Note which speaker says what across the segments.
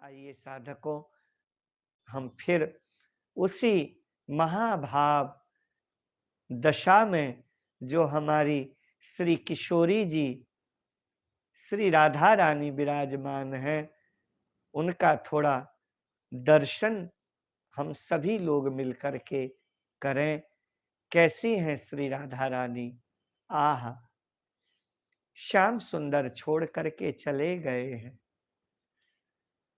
Speaker 1: आइए साधकों, हम फिर उसी महाभाव दशा में जो हमारी श्री किशोरी जी, श्री राधा रानी विराजमान हैं, उनका थोड़ा दर्शन हम सभी लोग मिलकर के करें। कैसी हैं श्री राधा रानी? आह! श्याम सुंदर छोड़ करके चले गए हैं।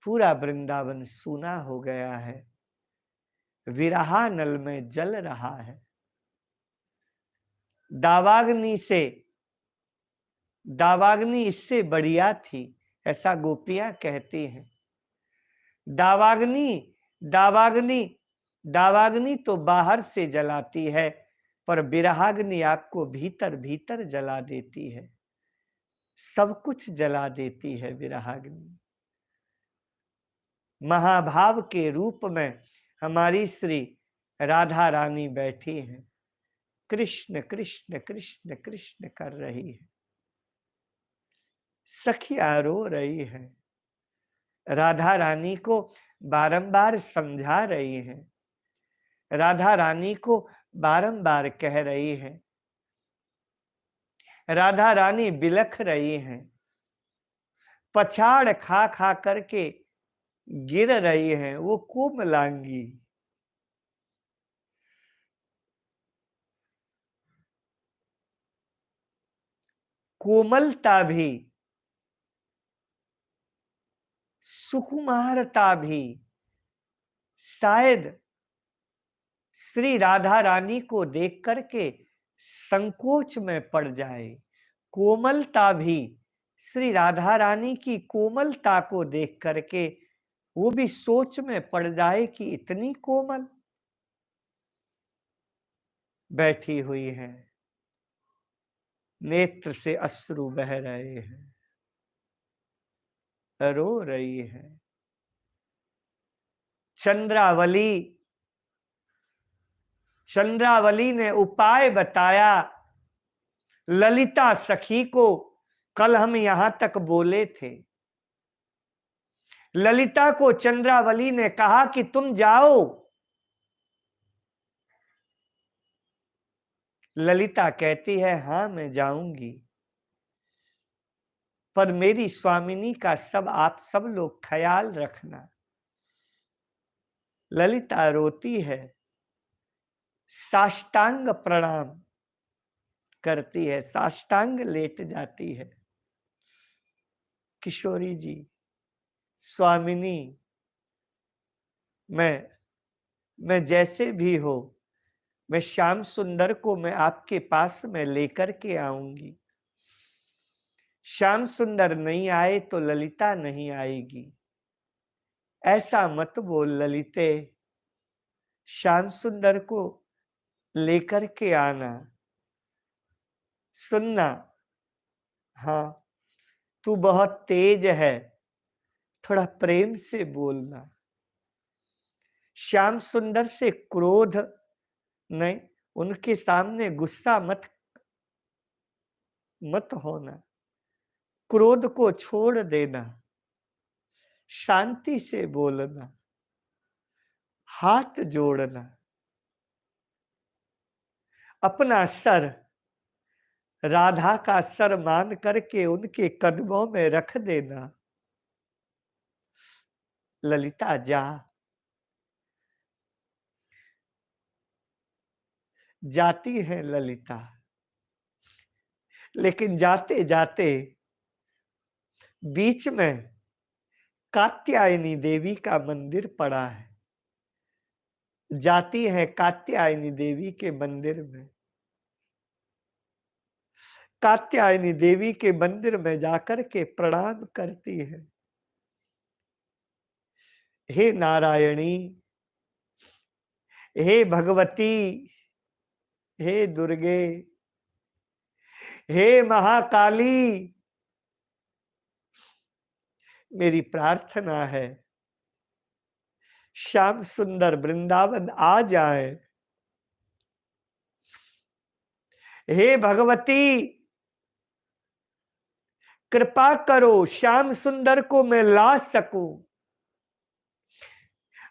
Speaker 1: पूरा वृंदावन सूना हो गया है। विरहा नल में जल रहा है। दावाग्नि इससे बढ़िया थी, ऐसा गोपियां कहती हैं। दावाग्नि दावाग्नि दावाग्नि तो बाहर से जलाती है, पर विरहाग्नि आपको भीतर भीतर जला देती है। सब कुछ जला देती है विरहाग्नि। महाभाव के रूप में हमारी श्री राधा रानी बैठी हैं। कृष्ण कृष्ण कृष्ण कृष्ण कर रही है। सखियां रो रही है। राधा रानी को बारंबार समझा रही हैं। राधा रानी को बारंबार कह रही है। राधा रानी बिलख रही हैं। पछाड़ खा खा करके गिर रही हैं। वो कोमलांगी। कोमलता भी, सुकुमारता भी शायद श्री राधा रानी को देख करके संकोच में पड़ जाए। कोमलता भी श्री राधा रानी की कोमलता को देख करके वो भी सोच में पड़ जाए कि इतनी कोमल बैठी हुई है। नेत्र से अश्रु बह रहे हैं, रो रही है। चंद्रावली चंद्रावली ने उपाय बताया ललिता सखी को। कल हम यहां तक बोले थे। ललिता को चंद्रावली ने कहा कि तुम जाओ। ललिता कहती है हां मैं जाऊंगी, पर मेरी स्वामिनी का सब आप सब लोग ख्याल रखना। ललिता रोती है, साष्टांग प्रणाम करती है, साष्टांग लेट जाती है। किशोरी जी, स्वामिनी, मैं जैसे भी हो, मैं श्याम सुंदर को मैं आपके पास में लेकर के आऊंगी। श्याम सुंदर नहीं आए तो ललिता नहीं आएगी। ऐसा मत बोल ललिते, श्याम सुंदर को लेकर के आना। सुनना, हाँ तू बहुत तेज है, थोड़ा प्रेम से बोलना। श्याम सुंदर से क्रोध नहीं, उनके सामने गुस्सा मत होना। क्रोध को छोड़ देना, शांति से बोलना, हाथ जोड़ना, अपना सर राधा का सर मान करके उनके कदमों में रख देना। ललिता जा। जाती है ललिता, लेकिन जाते जाते बीच में कात्यायनी देवी का मंदिर पड़ा है। जाती है कात्यायनी देवी के मंदिर में। कात्यायनी देवी के मंदिर में जाकर के प्रणाम करती है। हे नारायणी, हे भगवती, हे दुर्गे, हे महाकाली, मेरी प्रार्थना है श्याम सुंदर वृंदावन आ जाए। हे भगवती, कृपा करो श्याम सुंदर को मैं ला सकूं।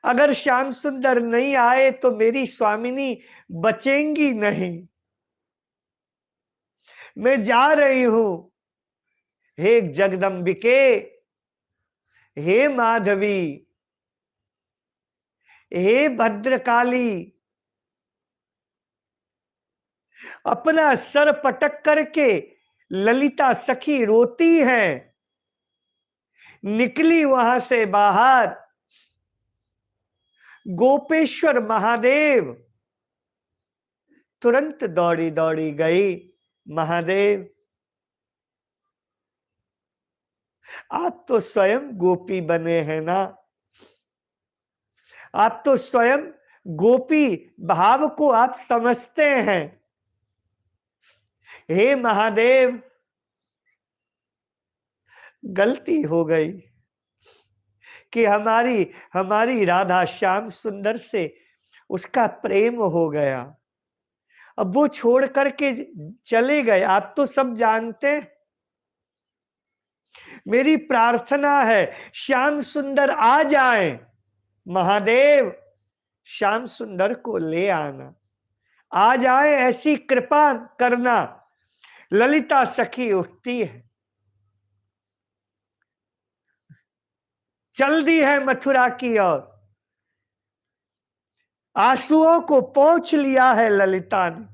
Speaker 1: अगर श्याम सुंदर नहीं आए तो मेरी स्वामिनी बचेंगी नहीं। मैं जा रही हूं। हे जगदम्बिके, हे माधवी, हे भद्रकाली, अपना सर पटक करके ललिता सखी रोती है। निकली वहां से बाहर। गोपेश्वर महादेव तुरंत दौड़ी दौड़ी गई। महादेव, आप तो स्वयं गोपी बने हैं ना, आप तो स्वयं गोपी भाव को आप समझते हैं। हे महादेव, गलती हो गई कि हमारी हमारी राधा श्याम सुंदर से उसका प्रेम हो गया। अब वो छोड़ करके चले गए, आप तो सब जानते हैं। मेरी प्रार्थना है श्याम सुंदर आ जाए। महादेव, श्याम सुंदर को ले आना, आ जाए ऐसी कृपा करना। ललिता सखी उठती है, चल दी है मथुरा की ओर। आंसुओं को पोंछ लिया है ललिता ने,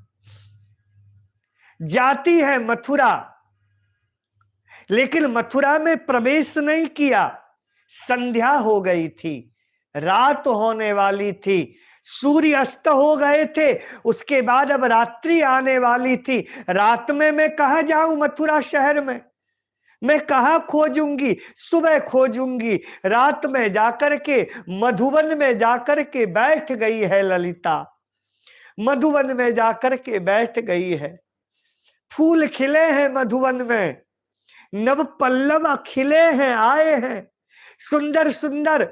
Speaker 1: जाती है मथुरा। लेकिन मथुरा में प्रवेश नहीं किया। संध्या हो गई थी, रात होने वाली थी, सूर्य अस्त हो गए थे। उसके बाद अब रात्रि आने वाली थी। रात में मैं कहां जाऊं मथुरा शहर में, मैं कहां खोजूंगी, सुबह खोजूंगी। रात में जाकर के मधुवन में जाकर के बैठ गई है ललिता। मधुवन में जाकर के बैठ गई है। फूल खिले हैं मधुवन में, नव पल्लव खिले हैं, आए हैं। सुंदर सुंदर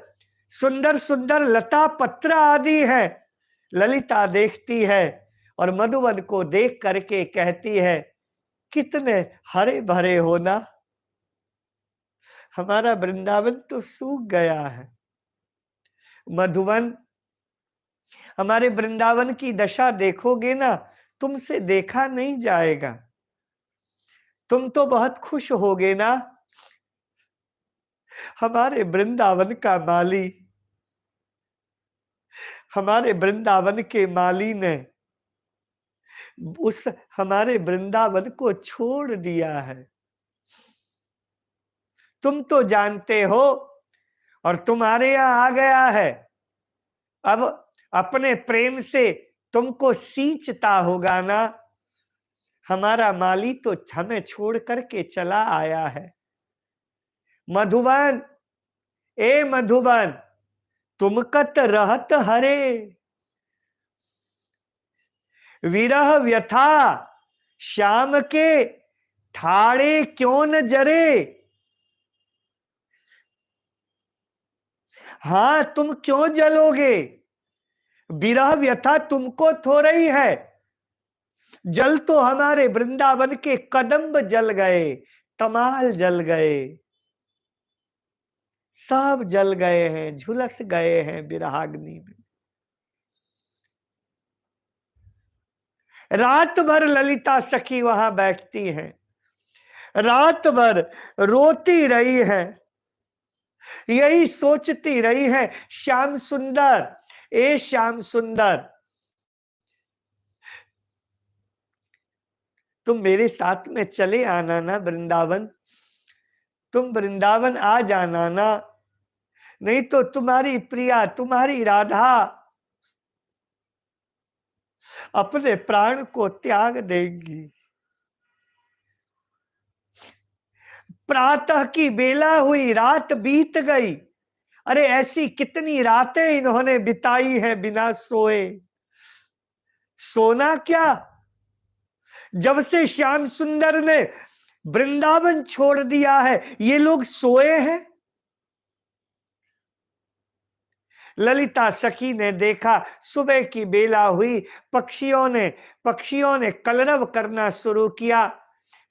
Speaker 1: सुंदर सुंदर लता पत्र आदि है। ललिता देखती है और मधुवन को देख करके कहती है, कितने हरे भरे हो ना, हमारा वृंदावन तो सूख गया है। मधुवन, हमारे वृंदावन की दशा देखोगे ना, तुमसे देखा नहीं जाएगा। तुम तो बहुत खुश होगे ना। हमारे वृंदावन का माली, हमारे वृंदावन के माली ने उस हमारे वृंदावन को छोड़ दिया है। तुम तो जानते हो, और तुम्हारे यहां आ गया है। अब अपने प्रेम से तुमको सींचता होगा ना। हमारा माली तो हमें छोड़ करके चला आया है। मधुबन, ए मधुबन, तुम कत रहत हरे, विरह व्यथा श्याम के ठाड़े क्यों न जरे। हां, तुम क्यों जलोगे, विरह व्यथा तुमको थो रही है। जल तो हमारे वृंदावन के कदम्ब जल गए, तमाल जल गए, सब जल गए हैं, झुलस गए हैं विरहाग्नि में। रात भर ललिता सखी वहां बैठती हैं, रात भर रोती रही है, यही सोचती रही है, श्याम सुंदर, ए श्याम सुंदर, तुम मेरे साथ में चले आना ना वृंदावन, तुम वृंदावन आ जाना ना, नहीं तो तुम्हारी प्रिया, तुम्हारी राधा अपने प्राण को त्याग देंगी। प्रातः की बेला हुई, रात बीत गई। अरे ऐसी कितनी रातें इन्होंने बिताई हैं बिना सोए। सोना क्या, जब से श्याम सुंदर ने वृंदावन छोड़ दिया है, ये लोग सोए हैं। ललिता सखी ने देखा, सुबह की बेला हुई, पक्षियों ने कलरव करना शुरू किया।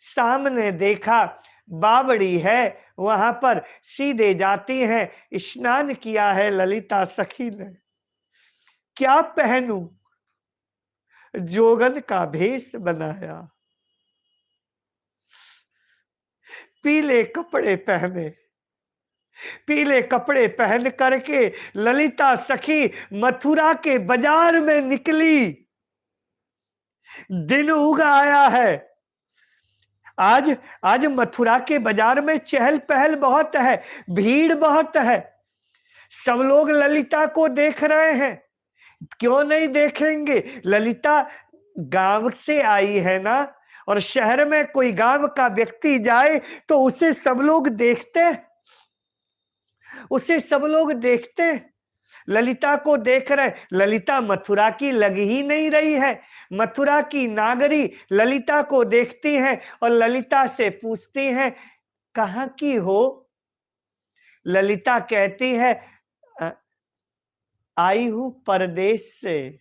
Speaker 1: सामने देखा बावड़ी है, वहां पर सीधे जाती हैं। स्नान किया है ललिता सखी ने, क्या पहनूं, जोगन का भेष बनाया, पीले कपड़े पहने। पीले कपड़े पहन करके ललिता सखी मथुरा के बाजार में निकली। दिन उग आया है। आज आज मथुरा के बाजार में चहल पहल बहुत है, भीड़ बहुत है। सब लोग ललिता को देख रहे हैं। क्यों नहीं देखेंगे? ललिता गांव से आई है ना, और शहर में कोई गांव का व्यक्ति जाए तो उसे सब लोग देखते हैं, उसे सब लोग देखते हैं। ललिता को देख रहे। ललिता मथुरा की लग ही नहीं रही है। मथुरा की नागरी ललिता को देखती हैं और ललिता से पूछती हैं, कहाँ की हो? ललिता कहती है, "अ, आई हूं परदेश से।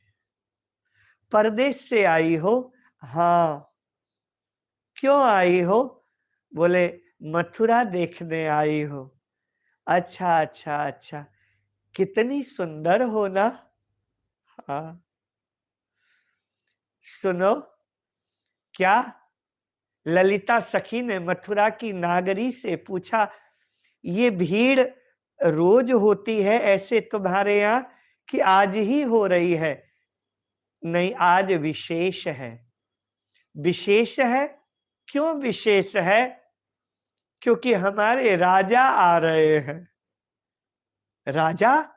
Speaker 1: परदेश से आई हो? हाँ। क्यों आई हो? बोले, मथुरा देखने आई हो। अच्छा अच्छा अच्छा, कितनी सुंदर हो ना? हाँ। सुनो, क्या? ललिता सखी ने मथुरा की नागरी से पूछा, ये भीड़ रोज होती है ऐसे तुम्हारे यहाँ, कि आज ही हो रही है? नहीं, आज विशेष है। विशेष है? क्यों विशेष है? क्योंकि हमारे राजा आ रहे हैं। राजा?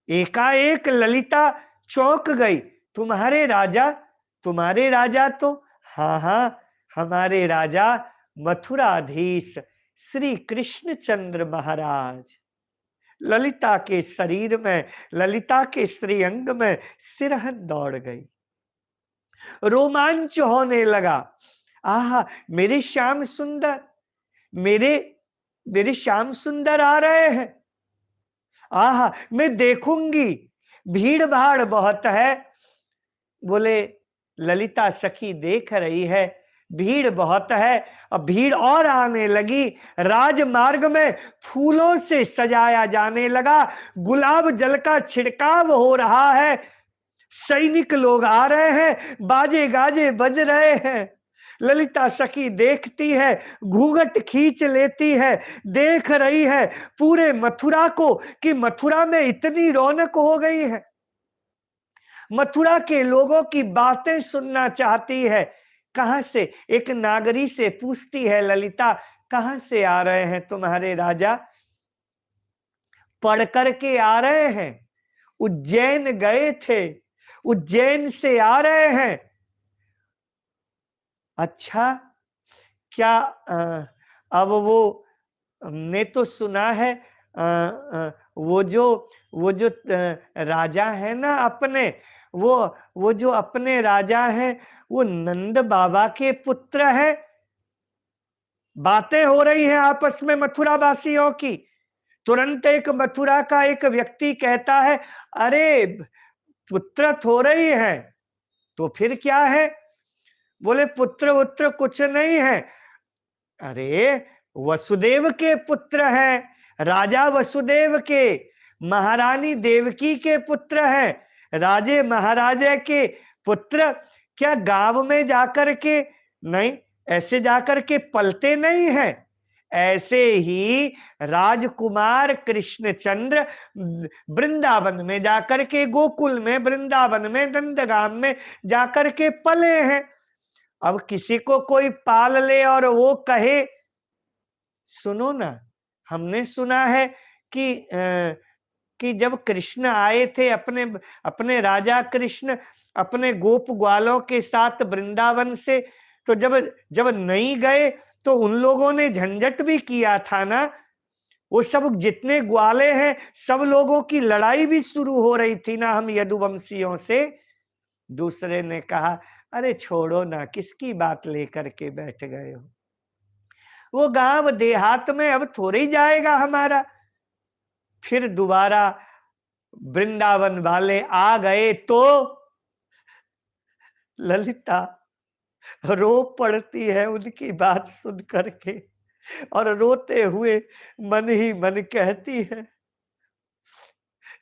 Speaker 1: एकाएक ललिता चौंक गई। तुम्हारे राजा? तुम्हारे राजा तो, हाँ हाँ, हमारे राजा मथुराधीश श्री कृष्णचंद्र महाराज। ललिता के शरीर में, ललिता के श्रीअंग में सिरहन दौड़ गई। रोमांच होने लगा। आहा, मेरे श्याम सुंदर, मेरे मेरे श्याम सुंदर आ रहे हैं। आहा, मैं देखूंगी। भीड़ भाड़ बहुत है। बोले, ललिता सखी देख रही है, भीड़ बहुत है। अब भीड़ और आने लगी। राजमार्ग में फूलों से सजाया जाने लगा। गुलाब जल का छिड़काव हो रहा है। सैनिक लोग आ रहे हैं, बाजे गाजे बज रहे हैं। ललिता सखी देखती है, घूंघट खींच लेती है, देख रही है पूरे मथुरा को, कि मथुरा में इतनी रौनक हो गई है। मथुरा के लोगों की बातें सुनना चाहती है। कहां से? एक नागरी से पूछती है ललिता, कहां से आ रहे हैं तुम्हारे राजा? पढ़ करके आ रहे हैं, उज्जैन गए थे, उज्जैन से आ रहे हैं। अच्छा, क्या अब वो, हमने तो सुना है वो जो राजा है ना अपने, वो जो अपने राजा हैं, वो नंद बाबा के पुत्र हैं। बातें हो रही हैं आपस में मथुरा वासियों की। तुरंत एक मथुरा का एक व्यक्ति कहता है, अरे पुत्र हो रही है तो फिर क्या है? बोले, पुत्र उत्तर कुछ नहीं है। अरे, वसुदेव के पुत्र हैं, राजा वसुदेव के, महारानी देवकी के पुत्र हैं, राजे महाराजे के पुत्र। क्या गांव में जाकर के नहीं, ऐसे जाकर के पलते नहीं हैं। ऐसे ही राजकुमार कृष्णचंद्र वृंदावन में जाकर के, गोकुल में, वृंदावन में, नंदगाम में जाकर के पले हैं। अब किसी को कोई पाल ले और वो कहे, सुनो ना, हमने सुना है कि जब कृष्ण आए थे, अपने अपने राजा कृष्ण अपने गोप ग्वालों के साथ वृंदावन से, तो जब जब नहीं गए तो उन लोगों ने झंझट भी किया था ना। वो सब जितने ग्वाले हैं, सब लोगों की लड़ाई भी शुरू हो रही थी ना हम यदुवंशियों से। दूसरे ने कहा, अरे छोड़ो ना, किसकी बात लेकर के बैठ गए हो? वो गांव देहात में अब थोड़ी ही जाएगा हमारा। फिर दोबारा वृंदावन वाले आ गए तो ललिता रो पड़ती है उनकी बात सुन करके और रोते हुए मन ही मन कहती है,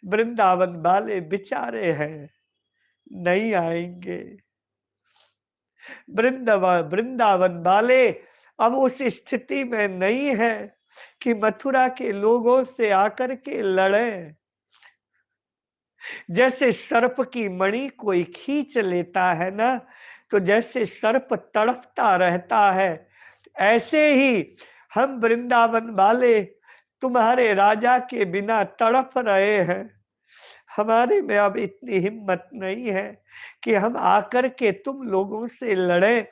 Speaker 1: वृंदावन वाले बेचारे हैं, नहीं आएंगे। वृंदावन वाले अब उस स्थिति में नहीं है कि मथुरा के लोगों से आकर के लड़े। जैसे सर्प की मणि कोई खींच लेता है ना, तो जैसे सर्प तड़पता रहता है, ऐसे ही हम वृंदावन वाले तुम्हारे राजा के बिना तड़प रहे हैं। हमारे में अब इतनी हिम्मत नहीं है कि हम आकर के तुम लोगों से लड़ें।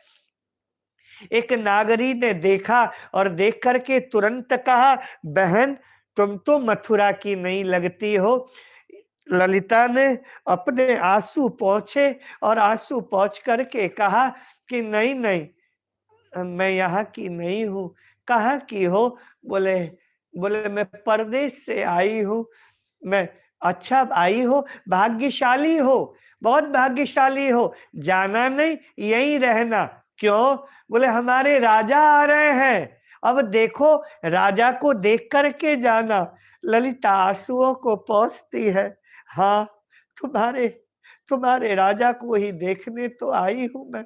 Speaker 1: एक नागरी ने देखा और देख करके तुरंत कहा, बहन तुम तो मथुरा की नहीं लगती हो। ललिता ने अपने आंसू पोंछे और आंसू पोंछ करके कहा कि नहीं नहीं, मैं यहाँ की नहीं हूँ। कहाँ की हो? बोले बोले मैं परदेश से आई हूँ। मैं अच्छा आई हो, भाग्यशाली हो, बहुत भाग्यशाली हो, जाना नहीं यहीं रहना। क्यों? बोले हमारे राजा आ रहे हैं, अब देखो राजा को देख करके जाना। ललिता आंसुओं को पोंछती है, हाँ तुम्हारे तुम्हारे राजा को ही देखने तो आई हूं मैं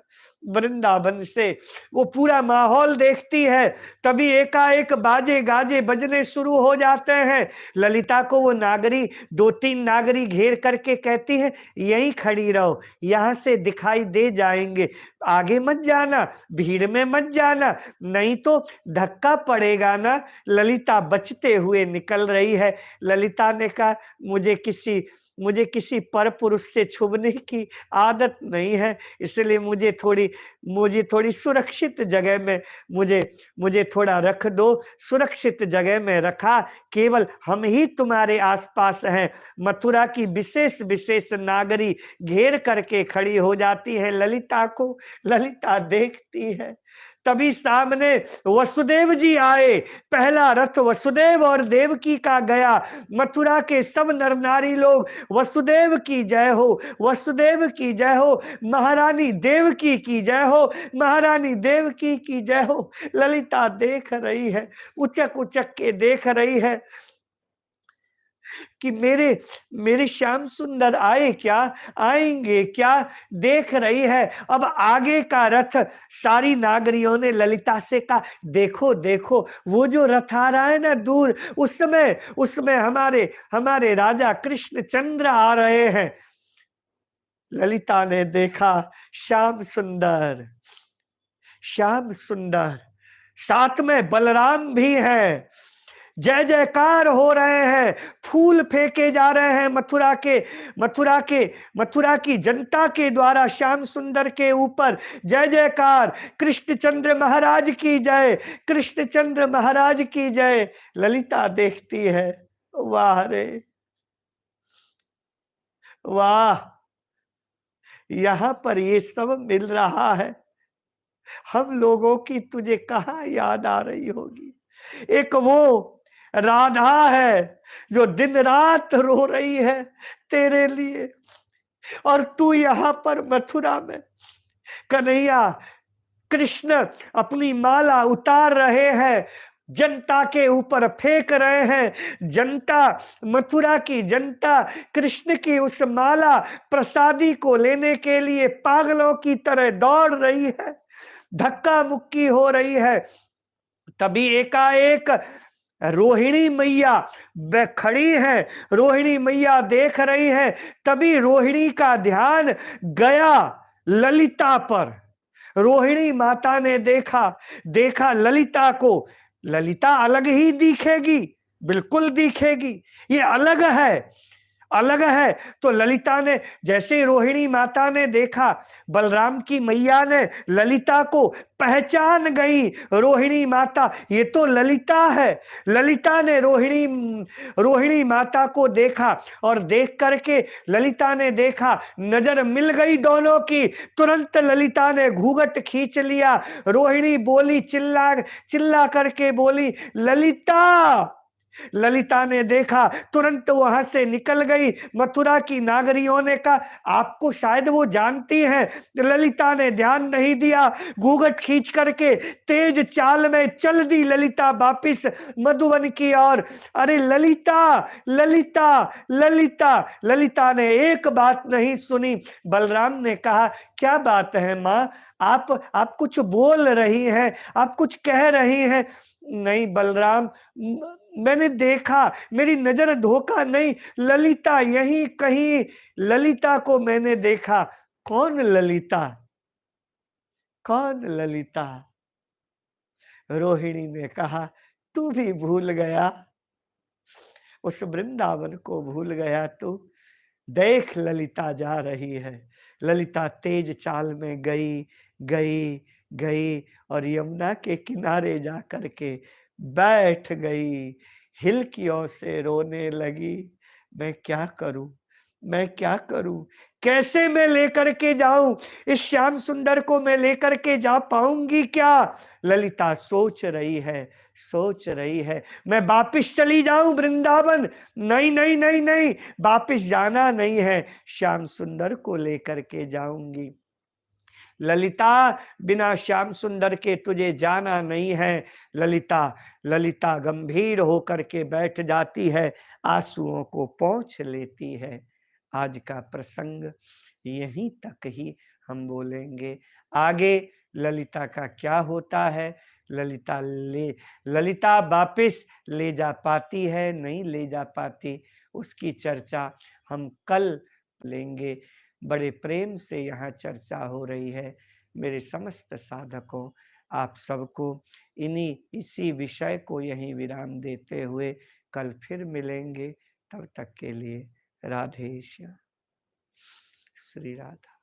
Speaker 1: वृंदावन से। वो पूरा माहौल देखती है, तभी एकाएक बाजे गाजे बजने शुरू हो जाते हैं। ललिता को वो नागरी, दो तीन नागरी घेर करके कहती है, यहीं खड़ी रहो, यहाँ से दिखाई दे जाएंगे, आगे मत जाना, भीड़ में मत जाना, नहीं तो धक्का पड़ेगा ना। ललिता बचते हुए निकल रही है। ललिता ने कहा, मुझे किसी पर पुरुष से छुपने की आदत नहीं है, इसलिए मुझे थोड़ी सुरक्षित जगह में मुझे थोड़ा रख दो। सुरक्षित जगह में रखा, केवल हम ही तुम्हारे आसपास हैं। मथुरा की विशेष विशेष नागरी घेर करके खड़ी हो जाती है ललिता को। ललिता देखती है, तभी सामने वसुदेव जी आए। पहला रथ वसुदेव और देवकी का गया। मथुरा के सब नर नारी लोग वसुदेव की जय हो, वसुदेव की जय हो, महारानी देवकी की जय हो, महारानी देवकी की जय हो। ललिता देख रही है, उचक उचक के देख रही है कि मेरे श्याम सुंदर आए क्या, आएंगे क्या, देख रही है। अब आगे का रथ, सारी नागरियों ने ललिता से कहा, देखो देखो वो जो रथ आ रहा है ना दूर, उसमें हमारे राजा कृष्णचंद्र आ रहे हैं। ललिता ने देखा श्याम सुंदर, श्याम सुंदर, साथ में बलराम भी है। जय जयकार हो रहे हैं, फूल फेंके जा रहे हैं मथुरा की जनता के द्वारा श्याम सुंदर के ऊपर। जय जयकार, कृष्णचंद्र महाराज की जय, कृष्णचंद्र महाराज की जय। ललिता देखती है, वाह रे वाह, यहां पर ये सब मिल रहा है। हम लोगों की तुझे कहां याद आ रही होगी। एक वो राधा है जो दिन रात रो रही है तेरे लिए, और तू यहां पर मथुरा में, कन्हैया कृष्ण अपनी माला उतार रहे हैं, जनता के ऊपर फेंक रहे हैं। जनता, मथुरा की जनता कृष्ण की उस माला प्रसादी को लेने के लिए पागलों की तरह दौड़ रही है, धक्का मुक्की हो रही है। तभी एकाएक रोहिणी मैया खड़ी है, रोहिणी मैया देख रही है। तभी रोहिणी का ध्यान गया ललिता पर। रोहिणी माता ने देखा ललिता को। ललिता अलग ही दिखेगी, बिल्कुल दिखेगी, ये अलग है। तो ललिता ने, जैसे रोहिणी माता ने देखा, बलराम की मैया ने ललिता को पहचान गई। रोहिणी माता, ये तो ललिता है। ललिता ने रोहिणी माता को देखा और देख करके ललिता ने देखा, नजर मिल गई दोनों की। तुरंत ललिता ने घूंघट खींच लिया। रोहिणी बोली, चिल्ला करके बोली, ललिता ललिता ने देखा, तुरंत वहां से निकल गई। मथुरा की नागरियों ने कहा, आपको शायद वो जानती हैं। ललिता ने ध्यान नहीं दिया, घूंघट खींच करके तेज चाल में चल दी ललिता वापिस मधुवन की ओर। अरे ललिता, ललिता, ललिता। ललिता ने एक बात नहीं सुनी। बलराम ने कहा, क्या बात है माँ, आप कुछ बोल रही हैं, आप कुछ कह रही हैं। नहीं बलराम, मैंने देखा, मेरी नजर धोखा नहीं, ललिता यहीं कहीं, ललिता को मैंने देखा। कौन ललिता, कौन ललिता? रोहिणी ने कहा, तू भी भूल गया, उस वृंदावन को भूल गया तू। देख ललिता जा रही है। ललिता तेज चाल में गई, गई, गई और यमुना के किनारे जा करके बैठ गई। हिलकियों से रोने लगी। मैं क्या करूं, मैं क्या करूं, कैसे मैं लेकर के जाऊं, इस श्याम सुंदर को मैं लेकर के जा पाऊंगी क्या? ललिता सोच रही है, सोच रही है। मैं वापिस चली जाऊं वृंदावन? नहीं नहीं नहीं नहीं, वापिस जाना नहीं है, श्याम सुंदर को लेकर के जाऊंगी। ललिता, बिना श्याम सुंदर के तुझे जाना नहीं है। ललिता, ललिता गंभीर होकर के बैठ जाती है, आंसुओं को पोंछ लेती है। आज का प्रसंग यहीं तक ही हम बोलेंगे। आगे ललिता का क्या होता है, ललिता वापिस ले जा पाती है, नहीं ले जा पाती, उसकी चर्चा हम कल लेंगे। बड़े प्रेम से यहाँ चर्चा हो रही है। मेरे समस्त साधकों, आप सबको इसी विषय को यहीं विराम देते हुए कल फिर मिलेंगे। तब तक के लिए राधे श्याम। श्री राधा।